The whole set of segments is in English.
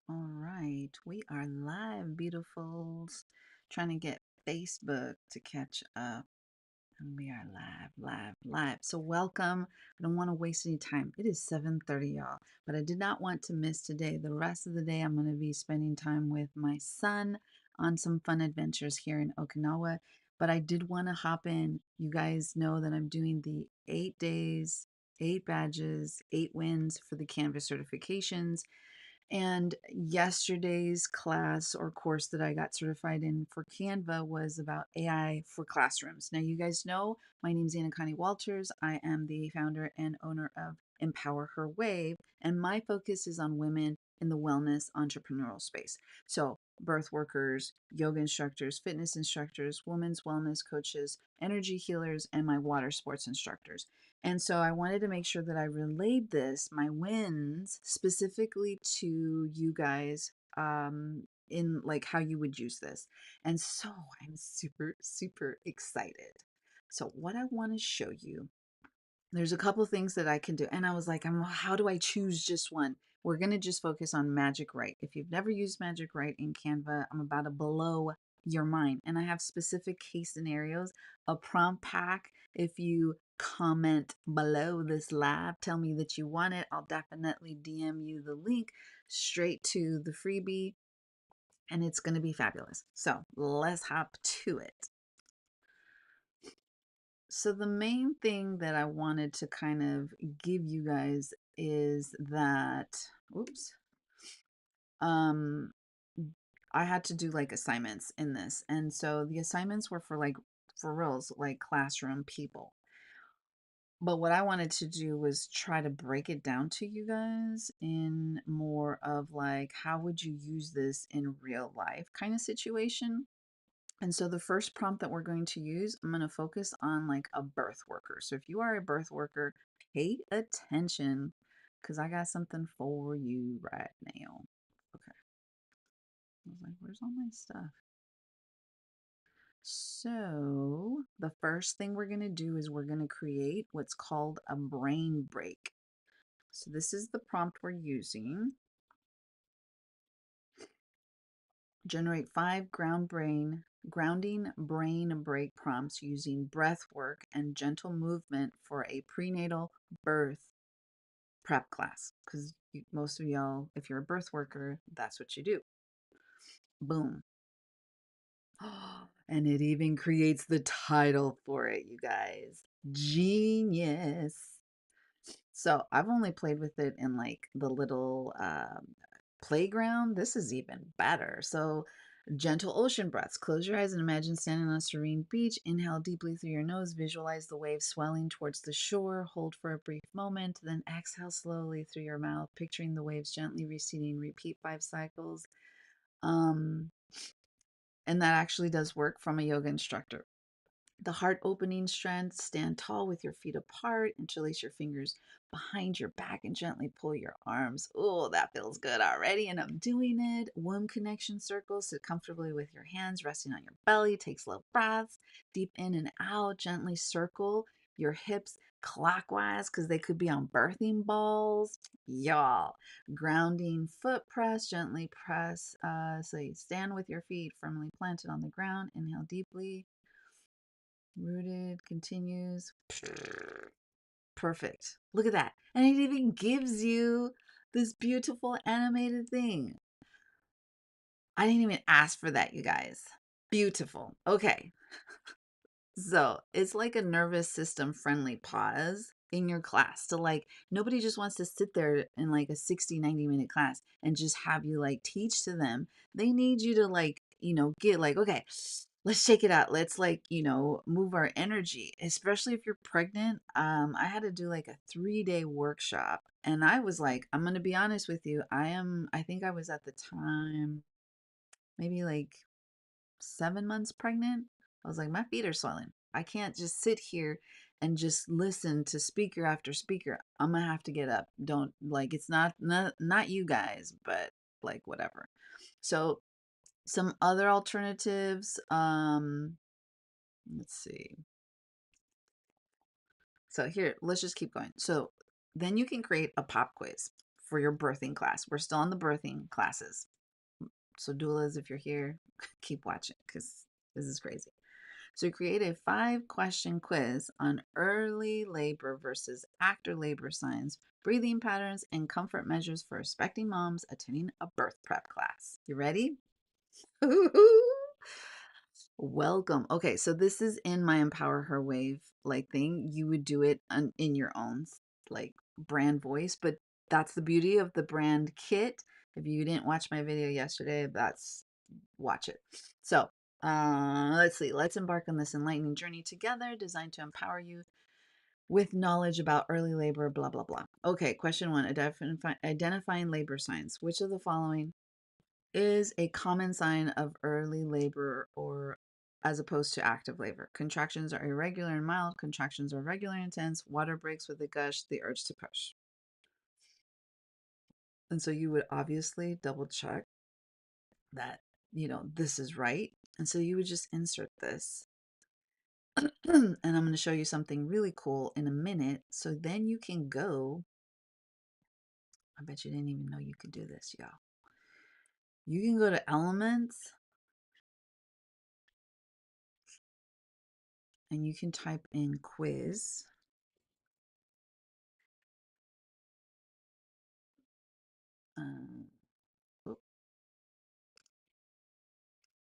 All right, we are live, beautifuls. Trying to get Facebook to catch up. And we are live, live, live. So welcome. I don't want to waste any time. It is 7:30, y'all. But I did not want to miss today. The rest of the day, I'm going to be spending time with my son on some fun adventures here in Okinawa. But I did want to hop in. You guys know that I'm doing the 8 days, 8 badges, 8 wins for the Canva certifications. And yesterday's class or course that I got certified in for Canva was about AI for classrooms. Now, you guys know my name's Anacani Walters. I am the founder and owner of Empower Her Wave, and my focus is on women in the wellness entrepreneurial space. So, birth workers, yoga instructors, fitness instructors, women's wellness coaches, energy healers, and my water sports instructors. And so I wanted to make sure that I relayed this, my wins, specifically to you guys in like how you would use this. And so I'm super, super excited. So what I want to show you, there's a couple things that I can do. And I was like, how do I choose just one? We're going to just focus on Magic Write. If you've never used Magic Write in Canva, I'm about to blow your mind. And I have specific case scenarios, a prompt pack. If you comment below this live, tell me that you want it. I'll definitely DM you the link straight to the freebie, and it's going to be fabulous. So let's hop to it. So the main thing that I wanted to kind of give you guys is that, oops, um, I had to do like assignments in this. And so the assignments were for like, for reals, like classroom people. But what I wanted to do was try to break it down to you guys in more of like, how would you use this in real life kind of situation? And so the first prompt that we're going to use, I'm going to focus on like a birth worker. So if you are a birth worker, pay attention because I got something for you right now. Okay. I was like, where's all my stuff? So the first thing we're going to do is we're going to create what's called a brain break. So this is the prompt we're using. Generate 5 grounding brain break prompts using breath work and gentle movement for a prenatal birth prep class. Because most of y'all, if you're a birth worker, that's what you do. Boom. And it even creates the title for it, you guys. Genius. So I've only played with it in like the little playground. This is even better. So gentle ocean breaths. Close your eyes and imagine standing on a serene beach. Inhale deeply through your nose. Visualize the waves swelling towards the shore. Hold for a brief moment. Then exhale slowly through your mouth, picturing the waves gently receding. Repeat 5 cycles. Um, and that actually does work from a yoga instructor. The heart opening strength, stand tall with your feet apart, interlace your fingers behind your back and gently pull your arms. Oh, that feels good already. And I'm doing it. Womb connection circles. Sit comfortably with your hands resting on your belly. Take slow breaths, deep in and out. Gently circle your hips clockwise because they could be on birthing balls. Y'all. Grounding foot press. Gently press. So you stand with your feet firmly planted on the ground. Inhale deeply. Rooted continues. Perfect. Look at that. And it even gives you this beautiful animated thing. I didn't even ask for that, you guys. Beautiful. Okay. So it's like a nervous system friendly pause in your class. So, like, nobody just wants to sit there in like a 60-90 minute class and just have you like teach to them. They need you to, like, get like, okay, let's shake it out. Let's, like, move our energy, especially if you're pregnant. I had to do like a 3-day workshop, and I was like, I'm going to be honest with you. I think I was at the time maybe like 7 months pregnant. I was like, my feet are swelling. I can't just sit here and just listen to speaker after speaker. I'm gonna have to get up. Don't, like, it's not you guys, but like whatever. So some other alternatives. Let's see. So here, let's just keep going. So then you can create a pop quiz for your birthing class. We're still on the birthing classes. So doulas, if you're here, keep watching because this is crazy. So create a 5-question quiz on early labor versus after labor signs, breathing patterns, and comfort measures for expecting moms attending a birth prep class. You ready? Welcome. Okay, so this is in my Empower Her Wave like thing. You would do it in your own like brand voice, but that's the beauty of the brand kit. If you didn't watch my video yesterday, watch it. So let's see. Let's embark on this enlightening journey together, designed to empower you with knowledge about early labor, blah, blah, blah. Okay, question 1, identifying labor signs. Which of the following is a common sign of early labor or as opposed to active labor? Contractions are irregular and mild. Contractions are regular and intense. Water breaks with a gush. The urge to push. And so you would obviously double check that, this is right. And so you would just insert this. And I'm going to show you something really cool in a minute. So then you can go. I bet you didn't even know you could do this, y'all. You can go to Elements and you can type in quiz. Oh,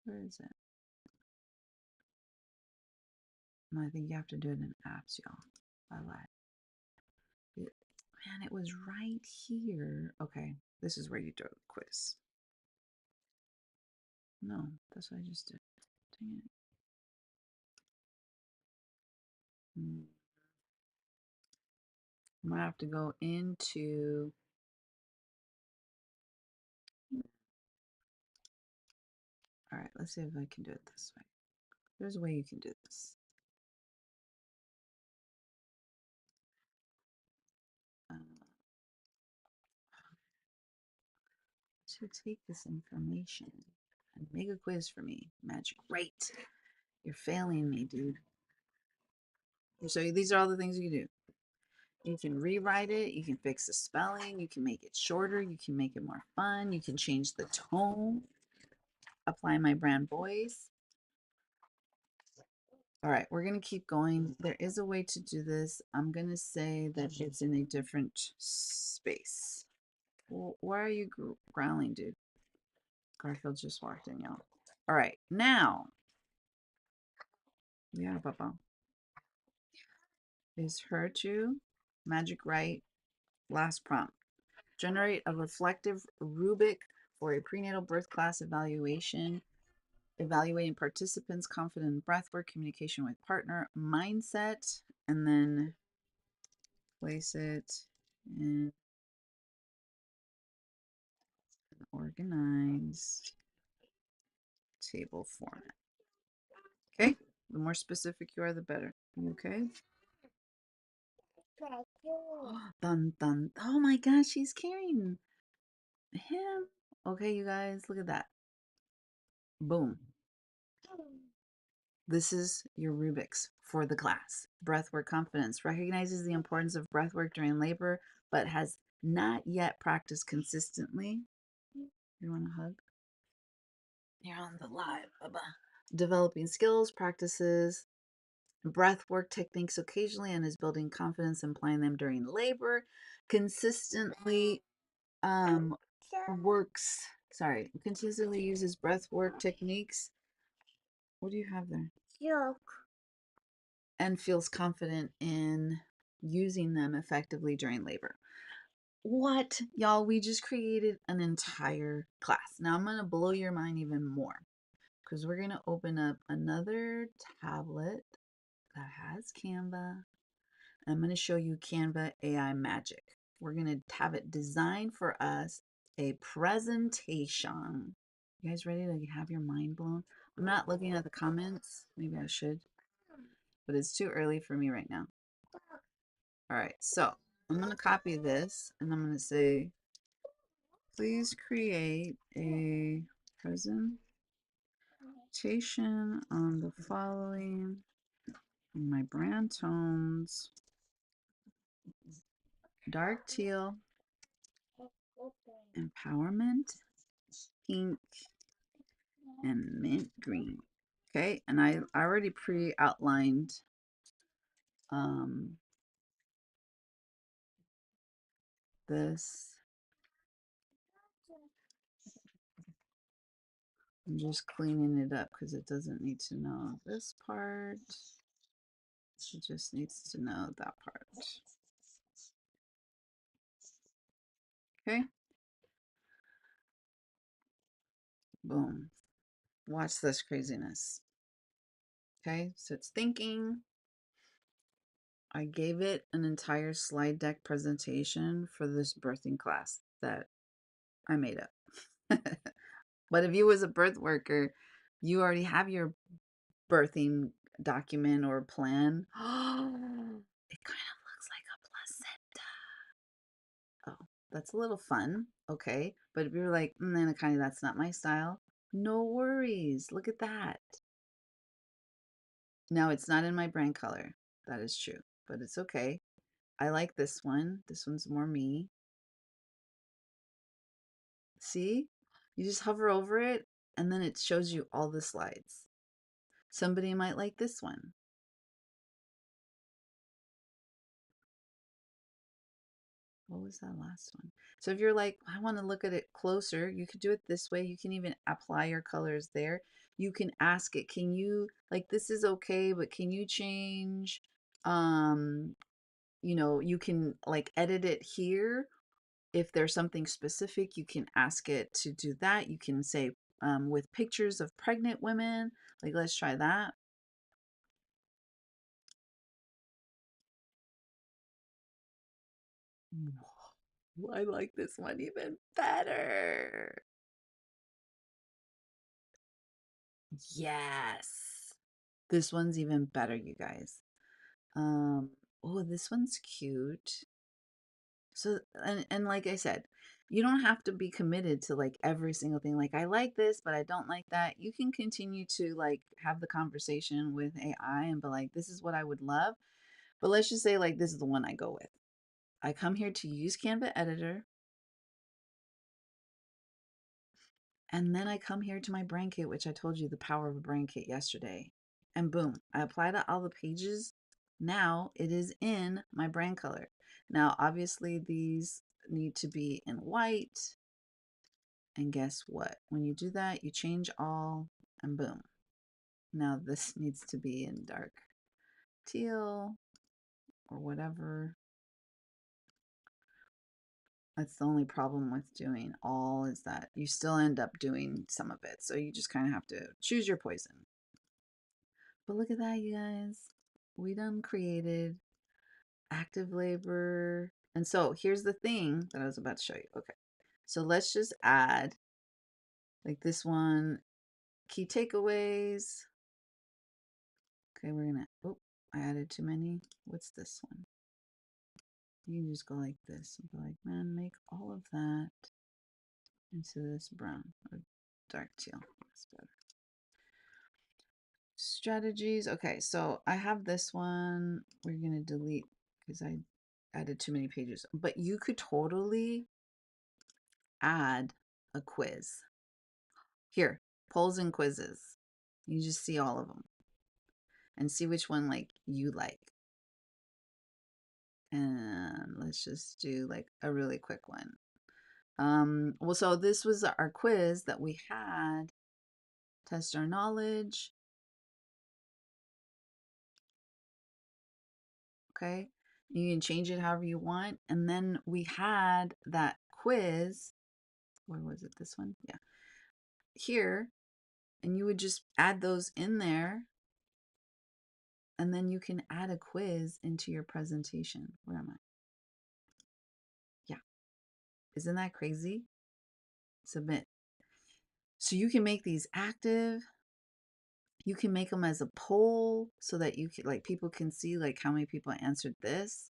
where is it? No, I think you have to do it in apps, y'all. I lied. Man, it was right here. Okay, this is where you do a quiz. No, that's what I just did. Dang it. I might have to go into. All right, let's see if I can do it this way. There's a way you can do this. To take this information and make a quiz for me. Magic Write. You're failing me, dude. So these are all the things you can do. You can rewrite it. You can fix the spelling. You can make it shorter. You can make it more fun. You can change the tone. Apply my brand voice. All right, we're going to keep going. There is a way to do this. I'm going to say that it's in a different space. Well, why are you growling, dude? Garfield just walked in, y'all. All right, now. Yeah, Papa. Is her to Magic Write. Last prompt. Generate a reflective rubric for a prenatal birth class evaluation, evaluating participants' confident breathwork, communication with partner, mindset, and then place it in an organized table format. Okay? The more specific you are, the better. Okay? Dun dun. Oh my gosh, she's carrying him. Okay, you guys, look at that. Boom. This is your rubrics for the class. Breathwork confidence recognizes the importance of breathwork during labor, but has not yet practiced consistently. You want a hug? You're on the live, Bubba. Developing skills, practices, breathwork techniques occasionally, and is building confidence and applying them during labor. Consistently consistently uses breathwork techniques. What do you have there? Joke. And feels confident in using them effectively during labor. What? Y'all, we just created an entire class. Now I'm going to blow your mind even more because we're going to open up another tablet that has Canva. I'm going to show you Canva AI Magic. We're going to have it designed for us a presentation. You guys ready to have your mind blown? I'm not looking at the comments. Maybe I should, but it's too early for me right now. All right, so I'm going to copy this and I'm going to say, please create a presentation on the following in my brand tones: dark teal, empowerment, pink, and mint green. Okay, and I already pre-outlined um, this. I'm just cleaning it up because it doesn't need to know this part. It just needs to know that part. Okay, boom. Watch this craziness. Okay, so it's thinking. I gave it an entire slide deck presentation for this birthing class that I made up. But if you was a birth worker, you already have your birthing document or plan. It kind of looks like a placenta. Oh, that's a little fun. Okay. But if you're like, Anacani, that's not my style, no worries. Look at that. Now, it's not in my brand color. That is true, but it's okay. I like this one. This one's more me. See? You just hover over it and then it shows you all the slides. Somebody might like this one. What was that last one? So if you're like, I want to look at it closer, you could do it this way. You can even apply your colors there. You can ask it, can you, like, this is okay, but can you change, you can like edit it here. If there's something specific, you can ask it to do that. You can say with pictures of pregnant women, like, let's try that. I like this one even better. Yes. This one's even better, you guys. Oh, this one's cute. So, and like I said, you don't have to be committed to like every single thing. Like, I like this, but I don't like that. You can continue to like have the conversation with AI and be like, this is what I would love. But let's just say like this is the one I go with. I come here to use Canva Editor, and then I come here to my brain kit, which I told you the power of a brain kit yesterday. And boom, I apply to all the pages. Now it is in my brand color. Now, obviously, these need to be in white. And guess what? When you do that, you change all, and boom. Now this needs to be in dark teal or whatever. That's the only problem with doing all, is that you still end up doing some of it. So you just kind of have to choose your poison. But look at that, you guys. We done created active labor. And so here's the thing that I was about to show you. Okay. So let's just add like this one, key takeaways. Okay, we're gonna, oh, I added too many. What's this one? You can just go like this and be like, man, make all of that into this brown or dark teal. That's better. Strategies. Okay, so I have this one. We're gonna delete because I added too many pages. But you could totally add a quiz. Here, polls and quizzes. You just see all of them and see which one like you like. And let's just do like a really quick one. Well, so this was our quiz that we had. Test our knowledge. Okay. You can change it however you want. And then we had that quiz. Where was it? This one? Yeah. Here. And you would just add those in there. And then you can add a quiz into your presentation. Where am I? Yeah. Isn't that crazy? Submit. So you can make these active. You can make them as a poll so that you can, like, people can see like how many people answered this.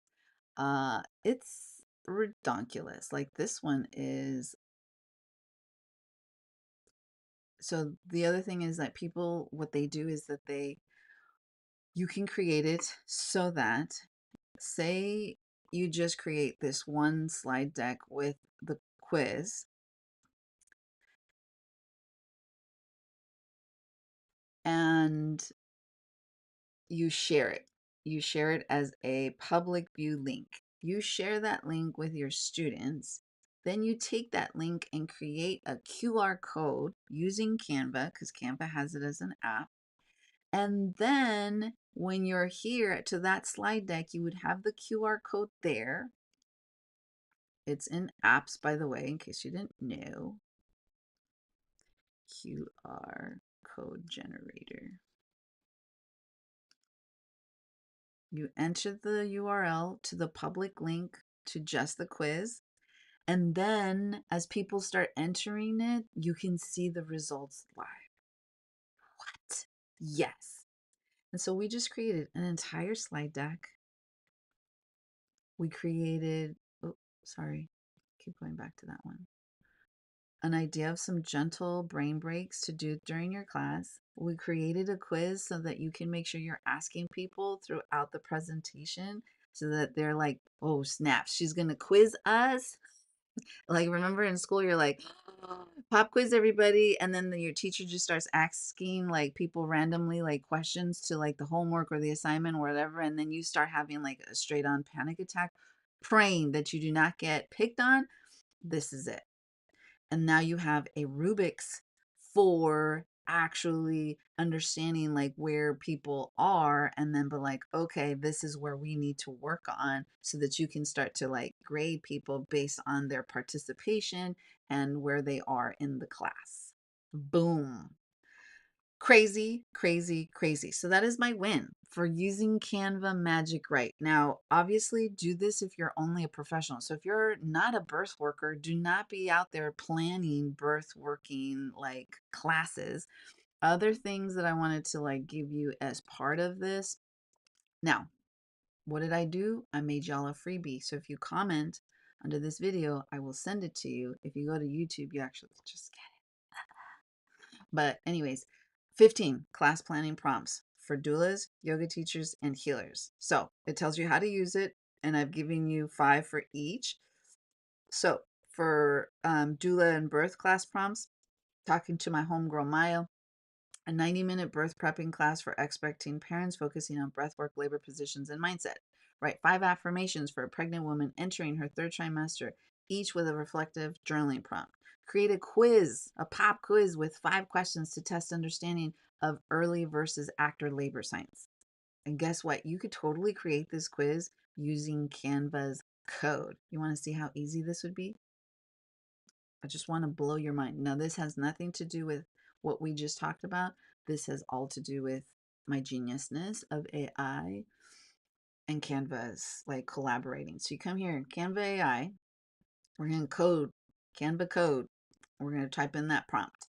It's redonkulous. Like this one is. So the other thing is that people, what they do is that you can create it so that, say you just create this one slide deck with the quiz, and you share it. You share it as a public view link. You share that link with your students. Then you take that link and create a QR code using Canva, because Canva has it as an app. And then when you're here to that slide deck, you would have the QR code there. It's in apps, by the way, in case you didn't know. QR code generator. You enter the URL to the public link to just the quiz. And then as people start entering it, you can see the results live. What? Yes. And so we just created an entire slide deck. We created, oh, sorry, keep going back to that one. An idea of some gentle brain breaks to do during your class. We created a quiz so that you can make sure you're asking people throughout the presentation so that they're like, oh, snap, she's going to quiz us. Like, remember in school, you're like, pop quiz everybody. And then your teacher just starts asking like people randomly like questions to like the homework or the assignment or whatever. And then you start having like a straight on panic attack, praying that you do not get picked on. This is it. And now you have a rubrics for actually understanding like where people are, and then but like, okay, this is where we need to work on, so that you can start to like grade people based on their participation and where they are in the class. Boom. Crazy, crazy, crazy. So that is my win for using Canva Magic Write. Now, obviously, do this if you're only a professional. So if you're not a birth worker, do not be out there planning birth working like classes. Other things that I wanted to like give you as part of this. Now, what did I do? I made y'all a freebie. So if you comment under this video, I will send it to you. If you go to YouTube, you actually just get it. But anyways, 15 class planning prompts for doulas, yoga teachers, and healers. So it tells you how to use it, and I've given you 5 for each. So for doula and birth class prompts, talking to my homegirl Maya, a 90-minute birth prepping class for expecting parents focusing on breathwork, labor positions, and mindset. Write 5 affirmations for a pregnant woman entering her 3rd trimester, each with a reflective journaling prompt. Create a quiz, a pop quiz with 5 questions to test understanding of early versus after labor signs. And guess what? You could totally create this quiz using Canva's code. You want to see how easy this would be? I just want to blow your mind. Now, this has nothing to do with what we just talked about. This has all to do with my geniusness of AI and Canva's like collaborating. So you come here in Canva AI, we're going to code, Canva code. We're going to type in that prompt.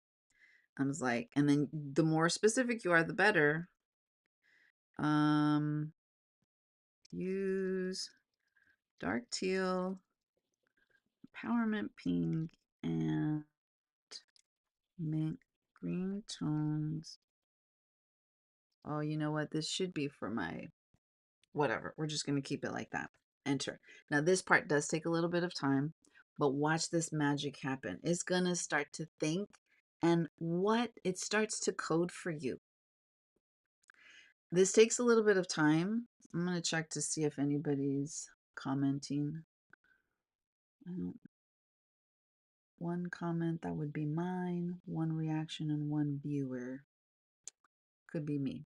I was like, and then the more specific you are, the better. Use dark teal, empowerment pink, and mint green tones. Oh, you know what? This should be for my whatever. We're just going to keep it like that. Enter. Now, this part does take a little bit of time, but watch this magic happen. It's going to start to think, and what it starts to code for you. This takes a little bit of time. I'm going to check to see if anybody's commenting. One comment, that would be mine. One reaction and one viewer. Could be me.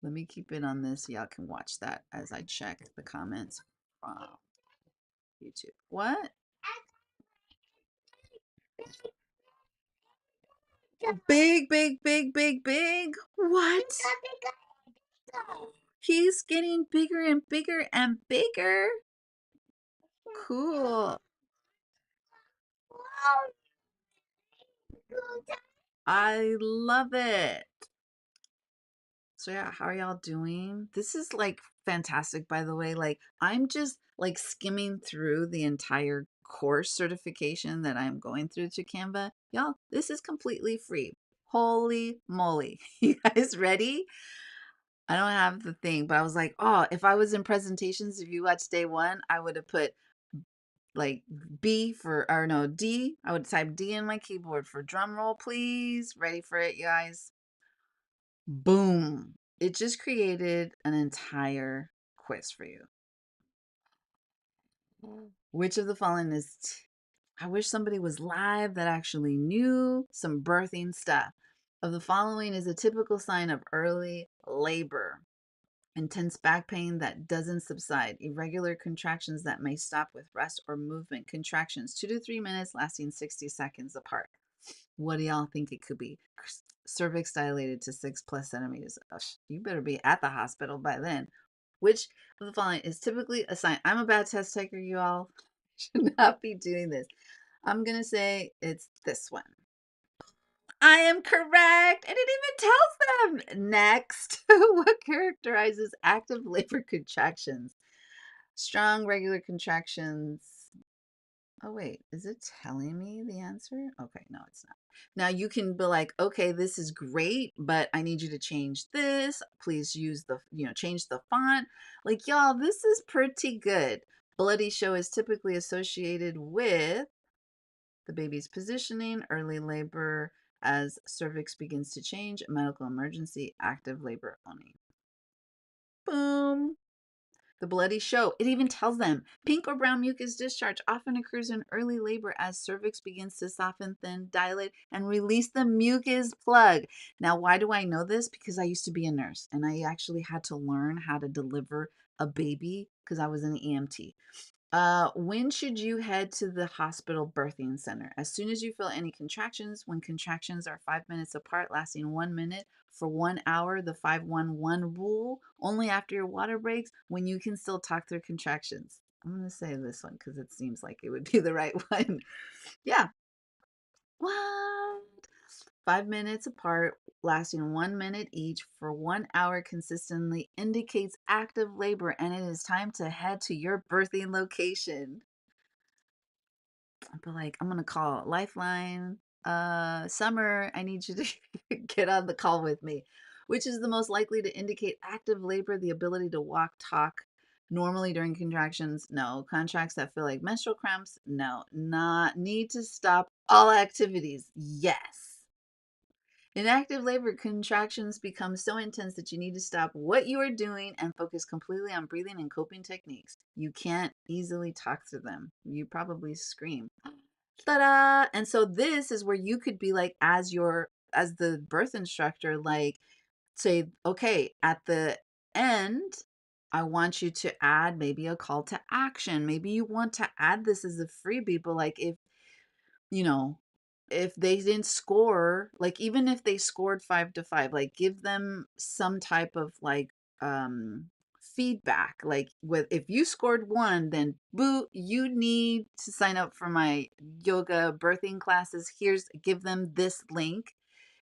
Let me keep it on this so y'all can watch that as I check the comments from YouTube. What? Big, big, big, big, big. What? He's getting bigger and bigger and bigger. Cool. I love it. So yeah, how are y'all doing? This is like fantastic, by the way. Like I'm just like skimming through the entire course certification that I'm going through to Canva. Y'all, this is completely free. Holy moly. You guys ready? I don't have the thing, but I was like, oh, if I was in presentations, if you watch day 1, I would have put like B for, or no, D. I would type D in my keyboard for drum roll, please. Ready for it, you guys? Boom. It just created an entire quiz for you. Which of the following is I wish somebody was live that actually knew some birthing stuff. Of the following is a typical sign of early labor: intense back pain that doesn't subside, irregular contractions that may stop with rest or movement, contractions 2 to 3 minutes lasting 60 seconds apart. What do y'all think it could be? Cervix dilated to 6+ centimeters. Ugh, you better be at the hospital by then. Which of the following is typically a sign? I'm a bad test taker, you all. Should not be doing this. I'm going to say it's this one. I am correct. And it even tells them. Next, what characterizes active labor contractions? Strong, regular contractions. Oh, wait, is it telling me the answer? Okay, no, it's not. Now you can be like, okay, this is great, but I need you to change this. Please use the, change the font. Like, y'all, this is pretty good. Bloody show is typically associated with the baby's positioning, early labor as cervix begins to change, medical emergency, active labor only. Boom. The bloody show. It even tells them pink or brown mucus discharge often occurs in early labor as cervix begins to soften, thin, dilate, and release the mucus plug. Now, why do I know this? Because I used to be a nurse and I actually had to learn how to deliver a baby because I was an EMT. When should you head to the hospital birthing center? As soon as you feel any contractions, when contractions are 5 minutes apart, lasting 1 minute for 1 hour, the 5-1-1 rule, only after your water breaks, when you can still talk through contractions. I'm going to say this one because it seems like it would be the right one. Yeah. What? 5 minutes apart, lasting 1 minute each for 1 hour consistently indicates active labor, and it is time to head to your birthing location. But like, I'm gonna call Lifeline. Summer, I need you to get on the call with me. Which is the most likely to indicate active labor? The ability to walk, talk normally during contractions? No. Contracts that feel like menstrual cramps? No. Not need to stop all activities? Yes. In active labor, contractions become so intense that you need to stop what you are doing and focus completely on breathing and coping techniques. You can't easily talk through them. You probably scream. Ta-da! And so this is where you could be like, as the birth instructor, like say, okay, at the end, I want you to add maybe a call to action. Maybe you want to add this as a freebie, but like you know, if they didn't score, like even if they scored 5 to 5, like give them some type of like feedback. Like with if you scored 1, then boo, you need to sign up for my yoga birthing classes. Give them this link.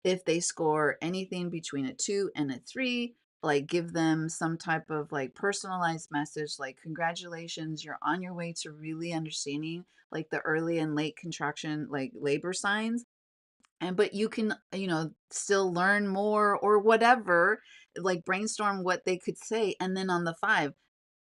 If they score anything between a 2 and a 3, like give them some type of like personalized message like congratulations, you're on your way to really understanding like the early and late contraction, like labor signs. And but you can, still learn more or whatever, like brainstorm what they could say. And then on the 5,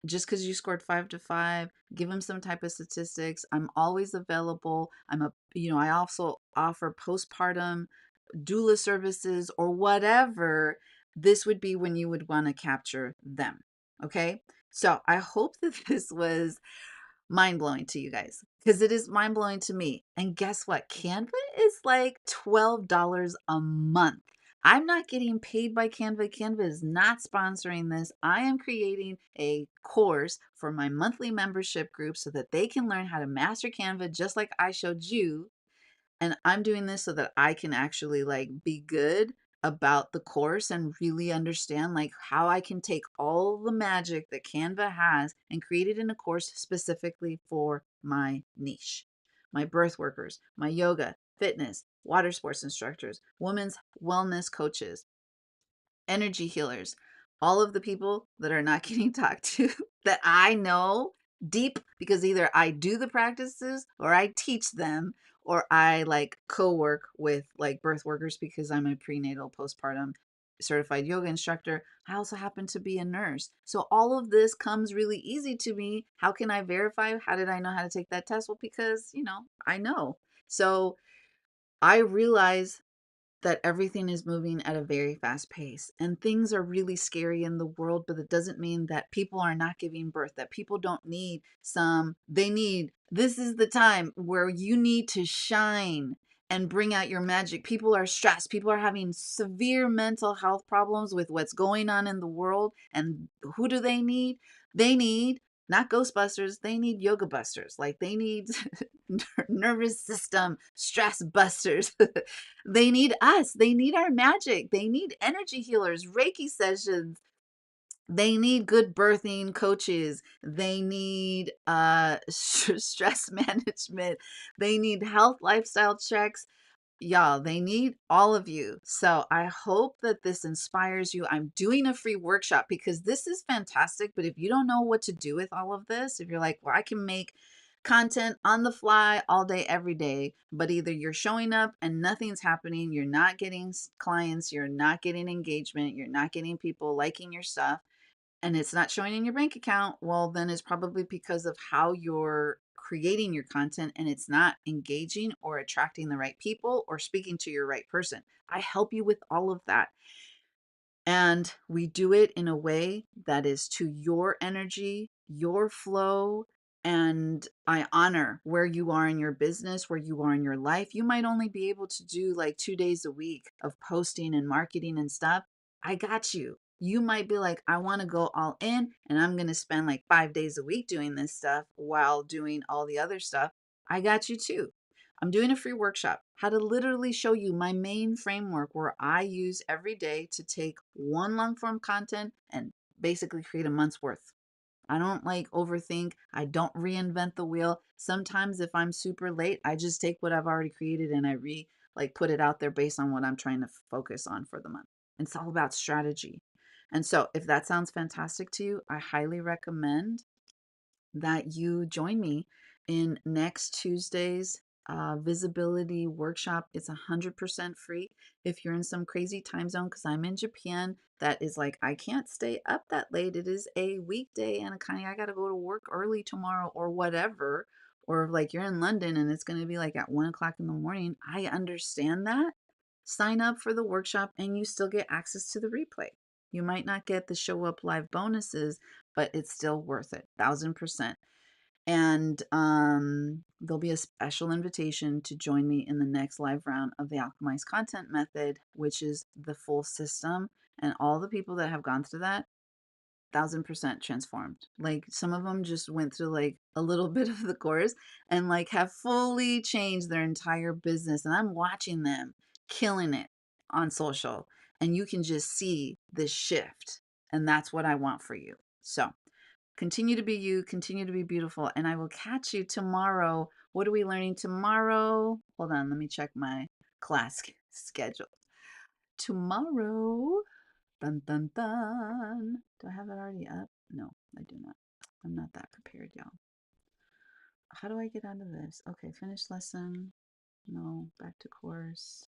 just because you scored 5 to 5, give them some type of statistics. I'm always available. I also offer postpartum doula services or whatever. This would be when you would want to capture them. Okay. So I hope that this was mind blowing to you guys because it is mind blowing to me. And guess what? Canva is like $12 a month. I'm not getting paid by Canva. Canva is not sponsoring this. I am creating a course for my monthly membership group so that they can learn how to master Canva just like I showed you. And I'm doing this so that I can actually like be good about the course and really understand like how I can take all the magic that Canva has and create it in a course specifically for my niche. My birth workers, my yoga, fitness, water sports instructors, women's wellness coaches, energy healers, all of the people that are not getting talked to that I know deep because either I do the practices or I teach them or I like co-work with like birth workers because I'm a prenatal postpartum certified yoga instructor. I also happen to be a nurse. So all of this comes really easy to me. How can I verify? How did I know how to take that test? Well, because, I know. So I realize that everything is moving at a very fast pace and things are really scary in the world, but it doesn't mean that people are not giving birth, that people don't need this is the time where you need to shine and bring out your magic. People are stressed. People are having severe mental health problems with what's going on in the world. And who do they need? They need not Ghostbusters, they need yoga busters. Like they need nervous system stress busters. They need us. They need our magic. They need energy healers, Reiki sessions. They need good birthing coaches. They need stress management. They need health lifestyle checks. Y'all, they need all of you. So I hope that this inspires you. I'm doing a free workshop because this is fantastic. But if you don't know what to do with all of this, if you're like, well, I can make content on the fly all day, every day, but either you're showing up and nothing's happening, you're not getting clients, you're not getting engagement, you're not getting people liking your stuff, and it's not showing in your bank account, well, then it's probably because of how you're creating your content and it's not engaging or attracting the right people or speaking to your right person. I help you with all of that. And we do it in a way that is to your energy, your flow, and I honor where you are in your business, where you are in your life. You might only be able to do like 2 days a week of posting and marketing and stuff. I got you. You might be like, I want to go all in and I'm going to spend like 5 days a week doing this stuff while doing all the other stuff. I got you too. I'm doing a free workshop, how to literally show you my main framework where I use every day to take one long form content and basically create a month's worth. I don't like overthink. I don't reinvent the wheel. Sometimes if I'm super late, I just take what I've already created and I put it out there based on what I'm trying to focus on for the month. It's all about strategy. And so if that sounds fantastic to you, I highly recommend that you join me in next Tuesday's visibility workshop. It's 100% free. If you're in some crazy time zone, because I'm in Japan, that is like, I can't stay up that late. It is a weekday, and I got to go to work early tomorrow or whatever. Or like you're in London and it's going to be like at 1 o'clock in the morning. I understand that. Sign up for the workshop and you still get access to the replay. You might not get the show up live bonuses, but it's still worth it, 1000%. And there'll be a special invitation to join me in the next live round of the Alchemized Content Method, which is the full system. And all the people that have gone through that, 1000% transformed. Like some of them just went through like a little bit of the course and like have fully changed their entire business. And I'm watching them killing it on social. And you can just see the shift. And that's what I want for you. So continue to be you, continue to be beautiful, and I will catch you tomorrow. What are we learning tomorrow? Hold on, let me check my class schedule. Tomorrow, dun dun dun. Do I have that already up? No, I do not. I'm not that prepared, y'all. How do I get out of this? Okay, finish lesson. No, back to course.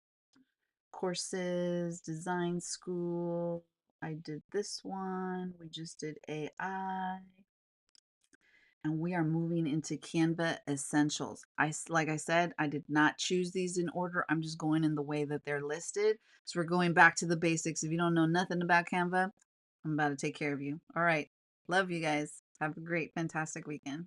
Courses, design school. I did this one. We just did AI. And we are moving into Canva Essentials. Like I said, I did not choose these in order. I'm just going in the way that they're listed. So we're going back to the basics. If you don't know nothing about Canva, I'm about to take care of you. All right. Love you guys. Have a great, fantastic weekend.